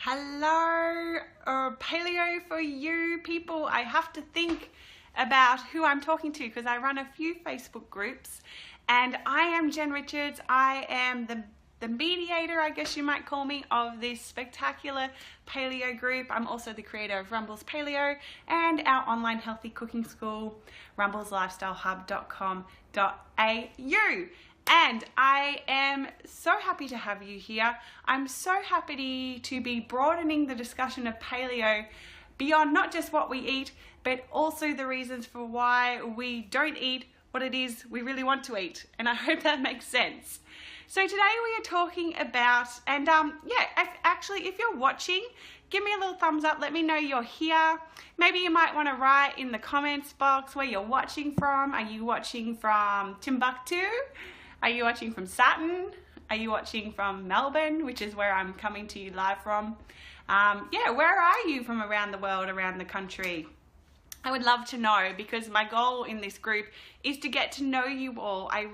Hello, Paleo for you people. I have to think about who I'm talking to because I run a few Facebook groups, and I am Jen Richards. I am the mediator, I guess you might call me, of this spectacular paleo group. I'm also the creator of Rumbles Paleo and our online healthy cooking school, rumbleslifestylehub.com.au. And I am so happy to have you here. I'm so happy to be broadening the discussion of paleo beyond not just what we eat, but also the reasons for why we don't eat what it is we really want to eat. And I hope that makes sense. So today we are talking about, and actually if you're watching, give me a little thumbs up, let me know you're here. Maybe you might want to write in the comments box where you're watching from. Are you watching from Timbuktu? Are you watching from Saturn? Are you watching from Melbourne, which is where I'm coming to you live from? Where are you from around the world, around the country? I would love to know, because my goal in this group is to get to know you all. I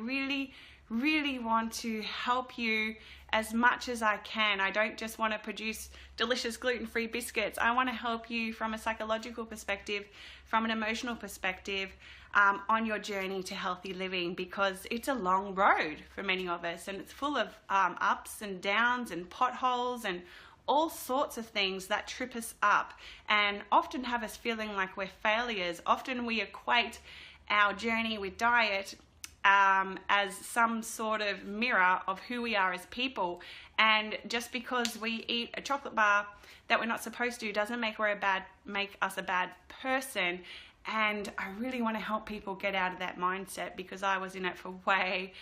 really want to help you as much as I can. I don't just want to produce delicious gluten-free biscuits. I want to help you from a psychological perspective, from an emotional perspective, on your journey to healthy living, because it's a long road for many of us, and it's full of ups and downs and potholes and all sorts of things that trip us up and often have us feeling like we're failures. Often we equate our journey with diet as some sort of mirror of who we are as people, and just because we eat a chocolate bar that we're not supposed to doesn't make us a bad person. And I really want to help people get out of that mindset, because I was in it for way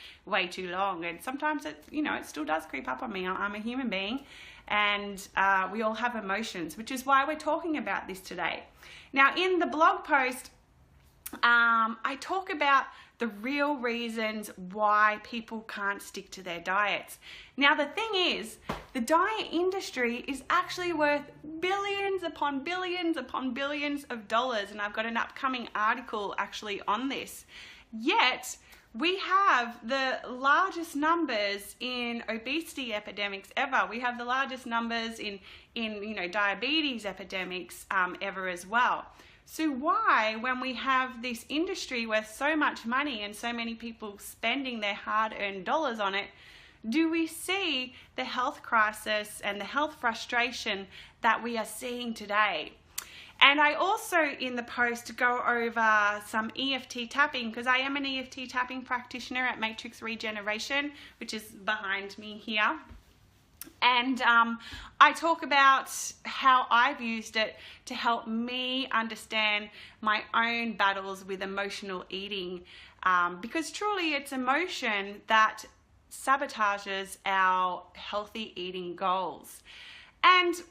too long, and sometimes it still does creep up on me. I'm a human being, and we all have emotions, which is why we're talking about this today. Now, in the blog post, I talk about the real reasons why people can't stick to their diets. Now, the thing is, the diet industry is actually worth billions upon billions upon billions of dollars, and I've got an upcoming article actually on this. Yet, we have the largest numbers in obesity epidemics ever. We have the largest numbers in diabetes epidemics ever as well. So why, when we have this industry worth so much money and so many people spending their hard-earned dollars on it, do we see the health crisis and the health frustration that we are seeing today? And I also, in the post, go over some EFT tapping, because I am an EFT tapping practitioner at Matrix Regeneration, which is behind me here. And I talk about how I've used it to help me understand my own battles with emotional eating, because truly it's emotion that sabotages our healthy eating goals. And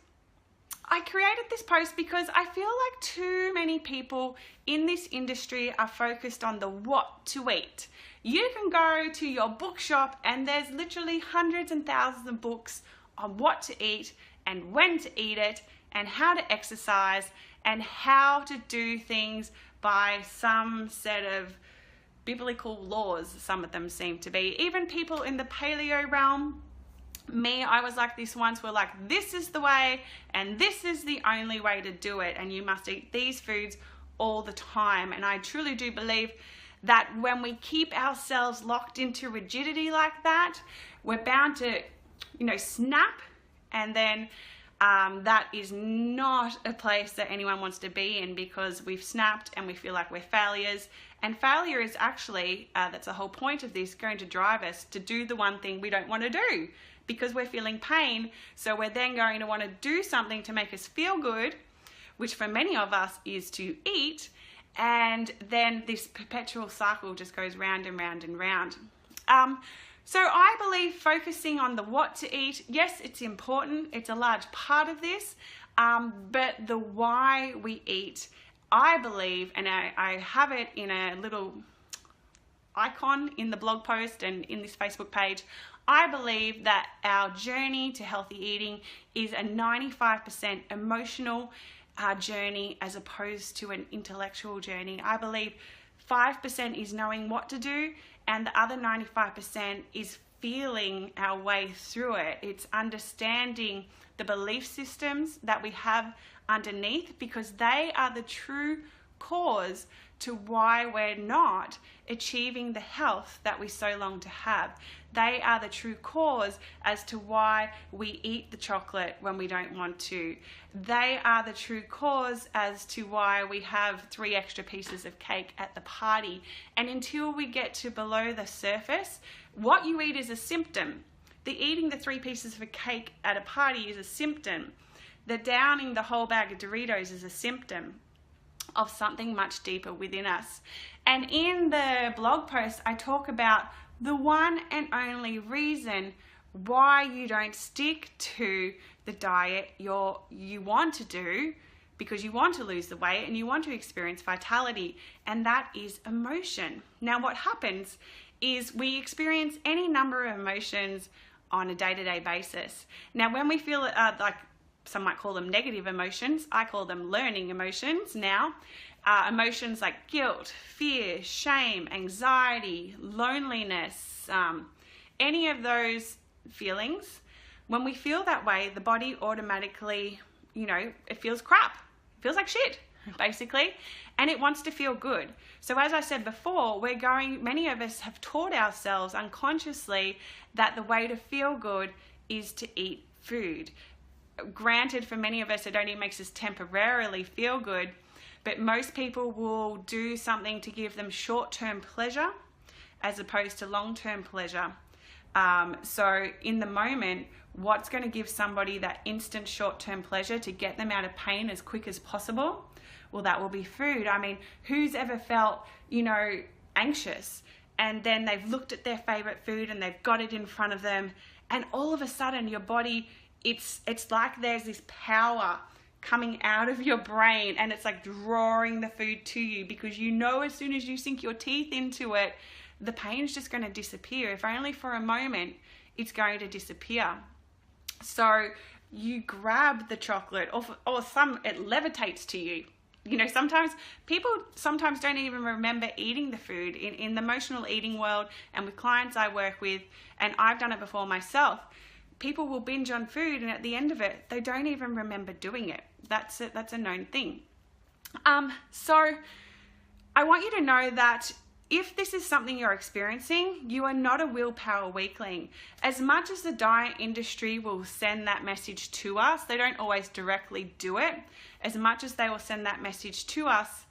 I created this post because I feel like too many people in this industry are focused on the what to eat. You can go to your bookshop and there's literally hundreds and thousands of books on what to eat and when to eat it and how to exercise and how to do things by some set of biblical laws, some of them seem to be. Even people in the paleo realm, I was like this once, we're like, this is the way and this is the only way to do it, and you must eat these foods all the time. And I truly do believe that when we keep ourselves locked into rigidity like that, we're bound to snap, and then that is not a place that anyone wants to be in, because we've snapped and we feel like we're failures. And failure is actually, that's the whole point of this, going to drive us to do the one thing we don't want to do, because we're feeling pain. So we're then going to want to do something to make us feel good, which for many of us is to eat. And then this perpetual cycle just goes round and round and round. So I believe focusing on the what to eat, yes, it's important. It's a large part of this. But the why we eat, I believe, and I have it in a little icon in the blog post and in this Facebook page, I believe that our journey to healthy eating is a 95% emotional journey as opposed to an intellectual journey. I believe 5% is knowing what to do, and the other 95% is feeling our way through it. It's understanding the belief systems that we have underneath, because they are the true cause to why we're not achieving the health that we so long to have. They are the true cause as to why we eat the chocolate when we don't want to. They are the true cause as to why we have 3 extra pieces of cake at the party. And until we get to below the surface, what you eat is a symptom. The eating the 3 pieces of cake at a party is a symptom. The downing the whole bag of Doritos is a symptom of something much deeper within us. And in the blog post, I talk about the one and only reason why you don't stick to the diet you want to do, because you want to lose the weight and you want to experience vitality, and that is emotion. Now, what happens is we experience any number of emotions on a day-to-day basis. Now, when we feel like, some might call them negative emotions, I call them learning emotions now. Emotions like guilt, fear, shame, anxiety, loneliness, any of those feelings, when we feel that way, the body automatically, it feels crap. It feels like shit, basically, and it wants to feel good. So as I said before, many of us have taught ourselves unconsciously that the way to feel good is to eat food. Granted, for many of us, it only makes us temporarily feel good, but most people will do something to give them short-term pleasure as opposed to long-term pleasure. So in the moment, what's going to give somebody that instant short-term pleasure to get them out of pain as quick as possible? Well, that will be food. I mean, who's ever felt, anxious, and then they've looked at their favorite food and they've got it in front of them, and all of a sudden your body, it's like there's this power coming out of your brain, and it's like drawing the food to you, because as soon as you sink your teeth into it, the pain's just going to disappear. If only for a moment, it's going to disappear. So you grab the chocolate, or it levitates to you. Sometimes people don't even remember eating the food. In the emotional eating world, and with clients I work with, and I've done it before myself, people will binge on food, and at the end of it, they don't even remember doing it. That's a known thing. So I want you to know that if this is something you're experiencing, you are not a willpower weakling. As much as the diet industry will send that message to us, they don't always directly do it. As much as they will send that message to us,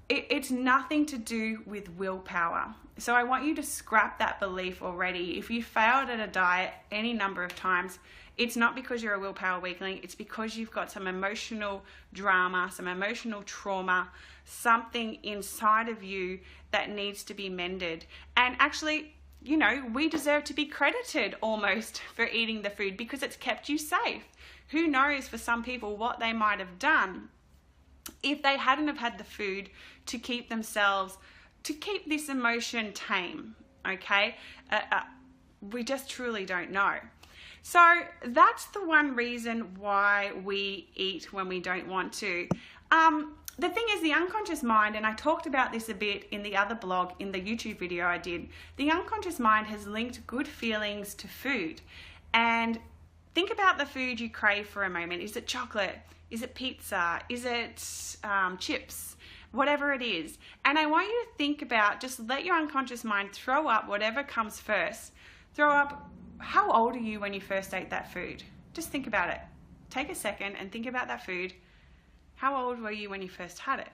it's nothing to do with willpower. So I want you to scrap that belief already. If you failed at a diet any number of times, it's not because you're a willpower weakling. It's because you've got some emotional drama, some emotional trauma, something inside of you that needs to be mended. And actually, we deserve to be credited almost for eating the food, because it's kept you safe. Who knows for some people what they might have done if they hadn't have had the food to keep this emotion tame, okay? We just truly don't know. So that's the one reason why we eat when we don't want to. The thing is, the unconscious mind, and I talked about this a bit in the other blog, in the YouTube video I did, the unconscious mind has linked good feelings to food. And think about the food you crave for a moment. Is it chocolate? Is it pizza? Is it chips? Whatever it is. And I want you to think about, just let your unconscious mind throw up whatever comes first. Throw up, how old are you when you first ate that food? Just think about it. Take a second and think about that food. How old were you when you first had it?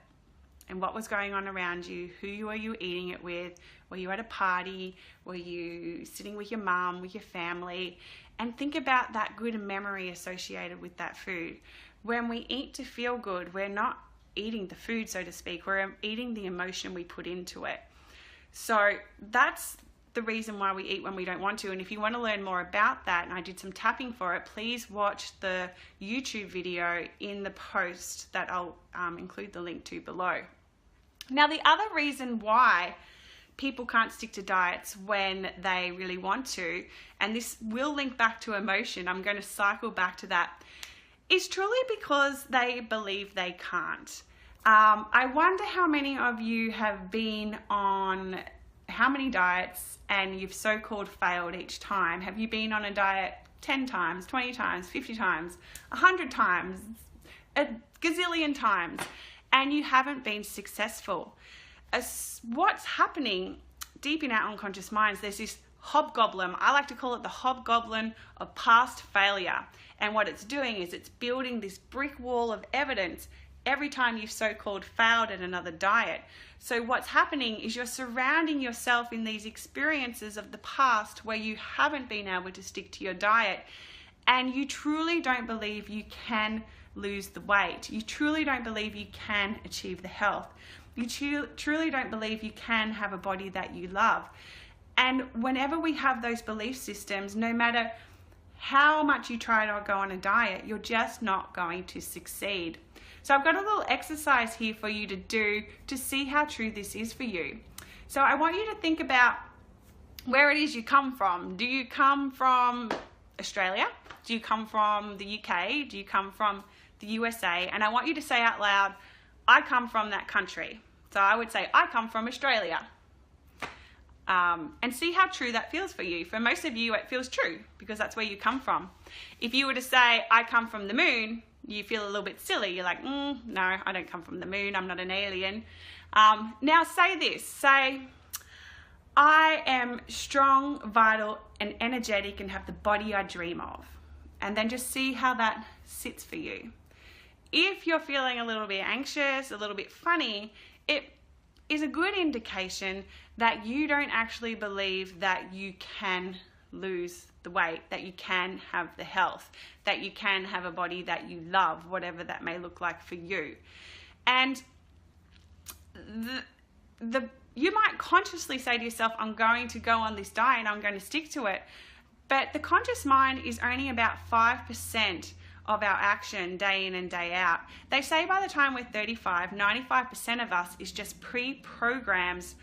And what was going on around you? Who were you eating it with? Were you at a party? Were you sitting with your mum, with your family? And think about that good memory associated with that food. When we eat to feel good, we're not eating the food, so to speak. We're eating the emotion we put into it. So that's the reason why we eat when we don't want to. And if you want to learn more about that, and I did some tapping for it, please watch the YouTube video in the post that I'll include the link to below. Now, the other reason why people can't stick to diets when they really want to, and this will link back to emotion, I'm going to cycle back to that, is truly because they believe they can't. I wonder how many of you have been on how many diets and you've so-called failed each time? Have you been on a diet 10 times, 20 times, 50 times, 100 times, a gazillion times, and you haven't been successful? What's happening deep in our unconscious minds, there's this hobgoblin. I like to call it the hobgoblin of past failure. And what it's doing is it's building this brick wall of evidence every time you've so-called failed at another diet. So what's happening is you're surrounding yourself in these experiences of the past where you haven't been able to stick to your diet, and you truly don't believe you can lose the weight. You truly don't believe you can achieve the health. You truly don't believe you can have a body that you love. And whenever we have those belief systems, no matter how much you try to go on a diet, you're just not going to succeed. So I've got a little exercise here for you to do to see how true this is for you. So I want you to think about where it is you come from. Do you come from Australia? Do you come from the UK? Do you come from the USA? And I want you to say out loud, I come from that country. So I would say, I come from Australia. And see how true that feels for you. For most of you, it feels true because that's where you come from. If you were to say, I come from the moon, you feel a little bit silly. You're like, no, I don't come from the moon. I'm not an alien. Now say this. Say, I am strong, vital, and energetic and have the body I dream of. And then just see how that sits for you. If you're feeling a little bit anxious, a little bit funny, it is a good indication that you don't actually believe that you can lose the weight, that you can have the health, that you can have a body that you love, whatever that may look like for you. And you might consciously say to yourself, I'm going to go on this diet and I'm going to stick to it. But the conscious mind is only about 5% of our action day in and day out. They say by the time we're 35, 95% of us is just programs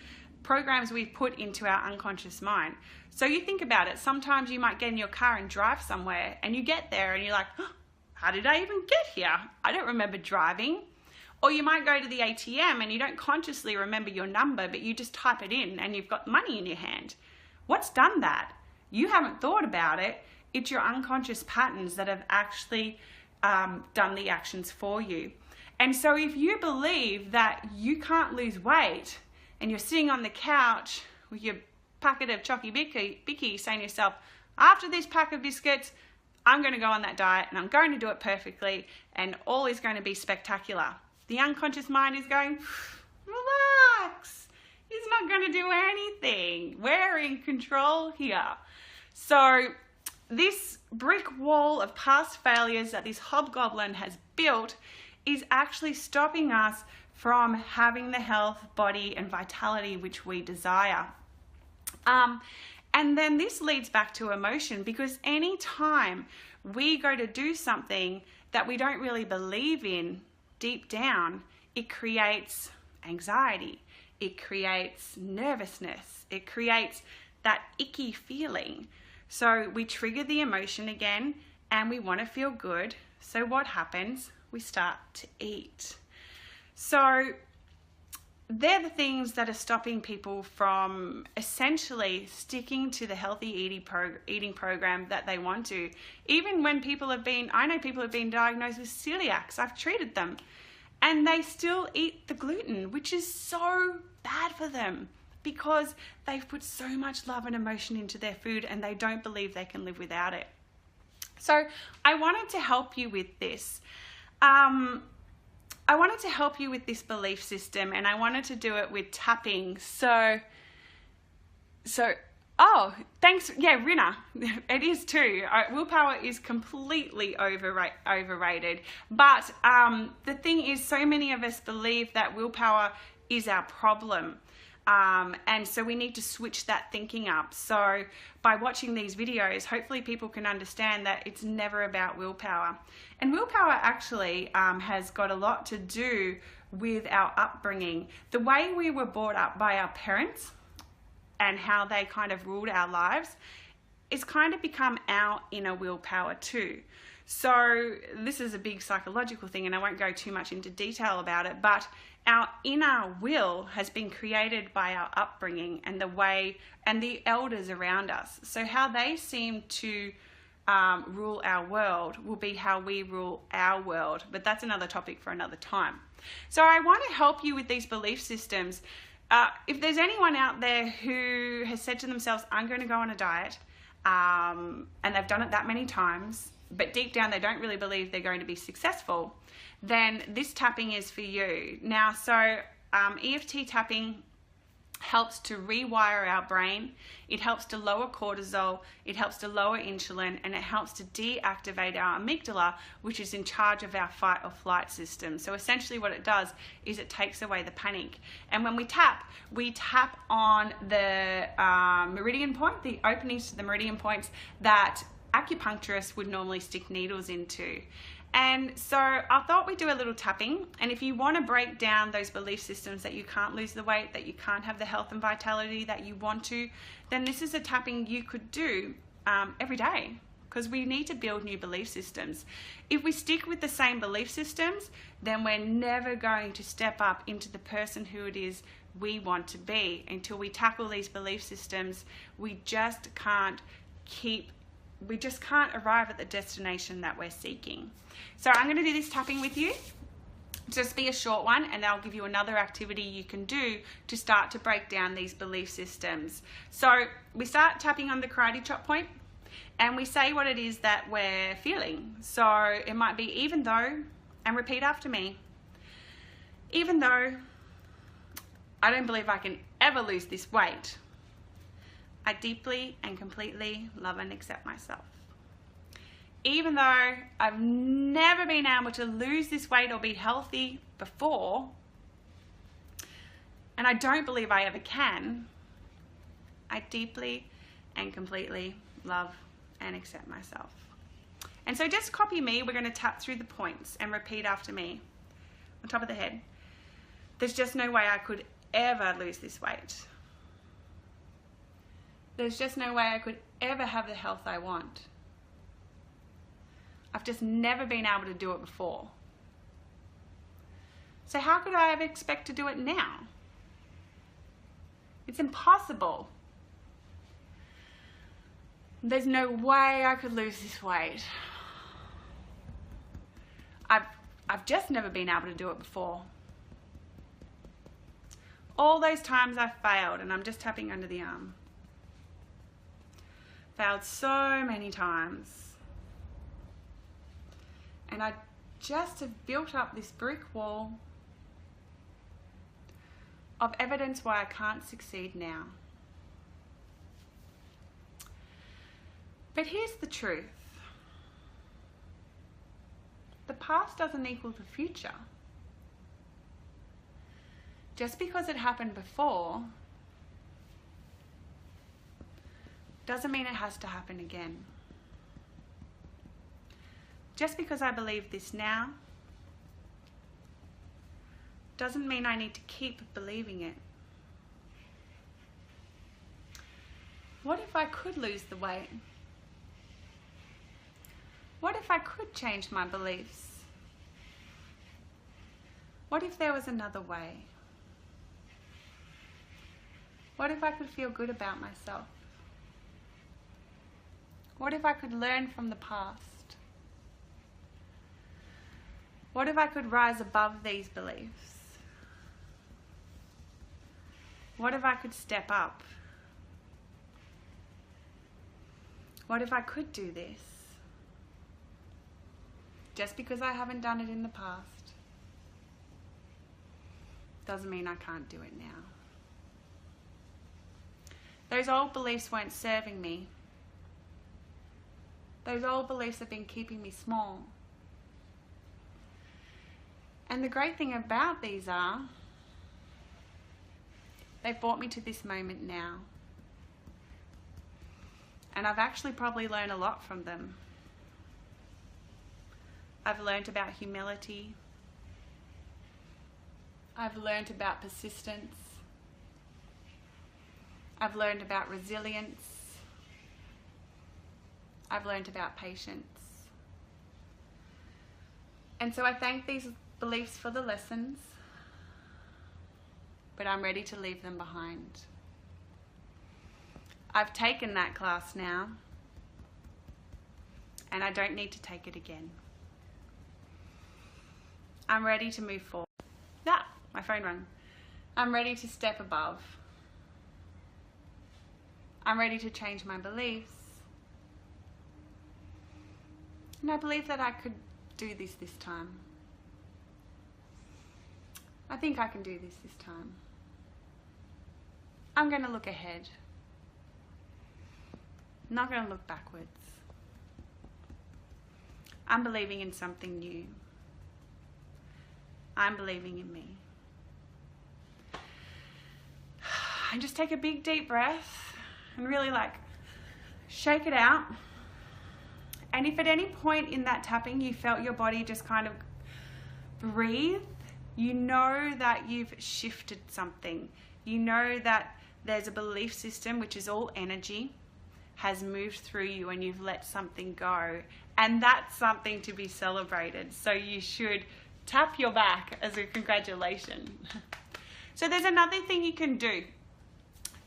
we've put into our unconscious mind. So you think about it, sometimes you might get in your car and drive somewhere and you get there and you're like, oh, how did I even get here? I don't remember driving. Or you might go to the ATM and you don't consciously remember your number, but you just type it in and you've got money in your hand. What's done that? You haven't thought about it. It's your unconscious patterns that have actually done the actions for you. And so if you believe that you can't lose weight and you're sitting on the couch with your packet of Chocky Bicky saying to yourself, after this pack of biscuits, I'm going to go on that diet and I'm going to do it perfectly and all is going to be spectacular. The unconscious mind is going, relax. He's not going to do anything. We're in control here. So this brick wall of past failures that this hobgoblin has built is actually stopping us from having the health, body, and vitality which we desire. And then this leads back to emotion, because any time we go to do something that we don't really believe in deep down, it creates anxiety, it creates nervousness, it creates that icky feeling. So we trigger the emotion again and we want to feel good. So what happens? We start to eat. So they're the things that are stopping people from essentially sticking to the healthy eating program that they want to. Even when I know people have been diagnosed with celiacs. I've treated them and they still eat the gluten, which is so bad for them because they've put so much love and emotion into their food and they don't believe they can live without it. So I wanted to help you with this. I wanted to help you with this belief system, and I wanted to do it with tapping. So, oh, thanks. Yeah, Rina, it is too. Willpower is completely overrated. But the thing is, so many of us believe that willpower is our problem. And so we need to switch that thinking up. So by watching these videos, hopefully people can understand that it's never about willpower. And willpower actually has got a lot to do with our upbringing. The way we were brought up by our parents and how they kind of ruled our lives is kind of become our inner willpower too. So this is a big psychological thing, and I won't go too much into detail about it, but our inner will has been created by our upbringing and the way and the elders around us. So how they seem to rule our world will be how we rule our world, but that's another topic for another time. So I want to help you with these belief systems. If there's anyone out there who has said to themselves, I'm going to go on a diet, and they've done it that many times, but deep down they don't really believe they're going to be successful, then this tapping is for you. Now, so EFT tapping helps to rewire our brain. It helps to lower cortisol, it helps to lower insulin, and it helps to deactivate our amygdala, which is in charge of our fight or flight system. So essentially what it does is it takes away the panic. And when we tap on the meridian point, the openings to the meridian points that acupuncturists would normally stick needles into. And so I thought we'd do a little tapping, and if you want to break down those belief systems that you can't lose the weight, that you can't have the health and vitality that you want to, then this is a tapping you could do every day, because we need to build new belief systems. If we stick with the same belief systems, then we're never going to step up into the person who it is we want to be. Until we tackle these belief systems, we just can't arrive at the destination that we're seeking. So I'm going to do this tapping with you. Just be a short one, and I'll give you another activity you can do to start to break down these belief systems. So we start tapping on the karate chop point, and we say what it is that we're feeling. So it might be, even though, and repeat after me, even though I don't believe I can ever lose this weight, I deeply and completely love and accept myself. Even though I've never been able to lose this weight or be healthy before, and I don't believe I ever can, I deeply and completely love and accept myself. And so just copy me. We're going to tap through the points and repeat after me. On top of the head. There's just no way I could ever lose this weight. There's just no way I could ever have the health I want. I've just never been able to do it before. So how could I ever expect to do it now? It's impossible. There's no way I could lose this weight. I've just never been able to do it before. All those times I failed, and I'm just tapping under the arm. Failed so many times. And I just have built up this brick wall of evidence why I can't succeed now. But here's the truth. The past doesn't equal the future. Just because it happened before doesn't mean it has to happen again. Just because I believe this now doesn't mean I need to keep believing it. What if I could lose the weight? What if I could change my beliefs? What if there was another way? What if I could feel good about myself? What if I could learn from the past? What if I could rise above these beliefs? What if I could step up? What if I could do this? Just because I haven't done it in the past doesn't mean I can't do it now. Those old beliefs weren't serving me. Those old beliefs have been keeping me small. And the great thing about these are, they've brought me to this moment now. And I've actually probably learned a lot from them. I've learned about humility. I've learned about persistence. I've learned about resilience. I've learned about patience. And so I thank these beliefs for the lessons, but I'm ready to leave them behind. I've taken that class now, and I don't need to take it again. I'm ready to move forward. Ah, my phone rang. I'm ready to step above. I'm ready to change my beliefs. And I believe that I could do this time. I think I can do this time. I'm going to look ahead. I'm not going to look backwards. I'm believing in something new. I'm believing in me. And just take a big deep breath and really shake it out. And if at any point in that tapping you felt your body just kind of breathe, you know that you've shifted something. You know that there's a belief system, which is all energy, has moved through you and you've let something go. And that's something to be celebrated. So you should tap your back as a congratulations. So there's another thing you can do.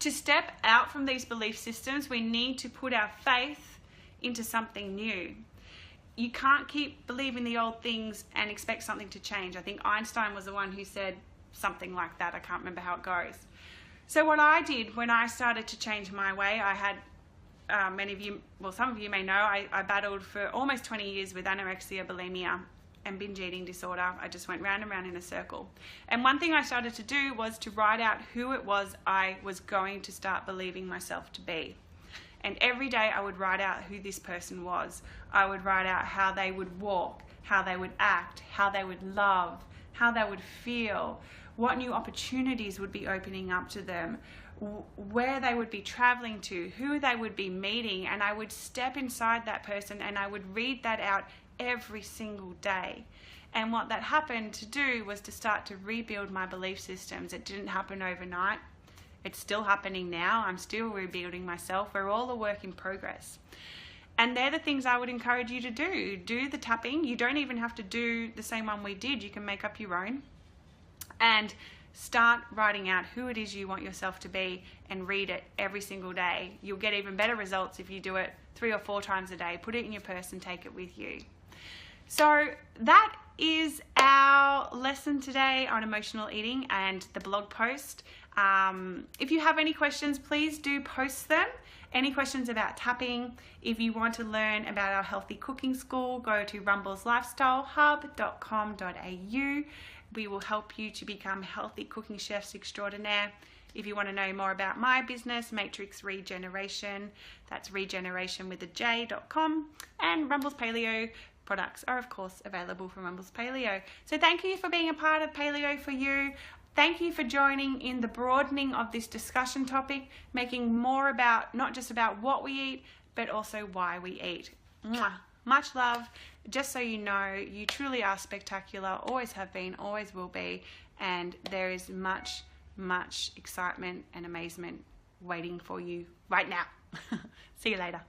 To step out from these belief systems, we need to put our faith into something new. You can't keep believing the old things and expect something to change. I think Einstein was the one who said something like that. I can't remember how it goes. So what I did when I started to change my way, I had some of you may know, I battled for almost 20 years with anorexia, bulimia, and binge eating disorder. I just went round and round in a circle. And one thing I started to do was to write out who it was I was going to start believing myself to be. And every day I would write out who this person was. I would write out how they would walk, how they would act, how they would love, how they would feel, what new opportunities would be opening up to them, where they would be traveling to, who they would be meeting. And I would step inside that person and I would read that out every single day. And what that happened to do was to start to rebuild my belief systems. It didn't happen overnight. It's still happening now. I'm still rebuilding myself. We're all a work in progress. And they're the things I would encourage you to do. Do the tapping. You don't even have to do the same one we did. You can make up your own. And start writing out who it is you want yourself to be and read it every single day. You'll get even better results if you do it 3 or 4 times a day. Put it in your purse and take it with you. So that is our lesson today on emotional eating and the blog post. If you have any questions, please do post them. Any questions about tapping? If you want to learn about our healthy cooking school, go to rumbleslifestylehub.com.au. We will help you to become healthy cooking chefs extraordinaire. If you want to know more about my business, Matrix Regeneration, that's regeneration with a J.com, and Rumbles Paleo products are of course available from Rumbles Paleo. So thank you for being a part of Paleo for You. Thank you for joining in the broadening of this discussion topic, making more about, not just about what we eat, but also why we eat. Mwah. Much love. Just so you know, you truly are spectacular, always have been, always will be, and there is much, much excitement and amazement waiting for you right now. See you later.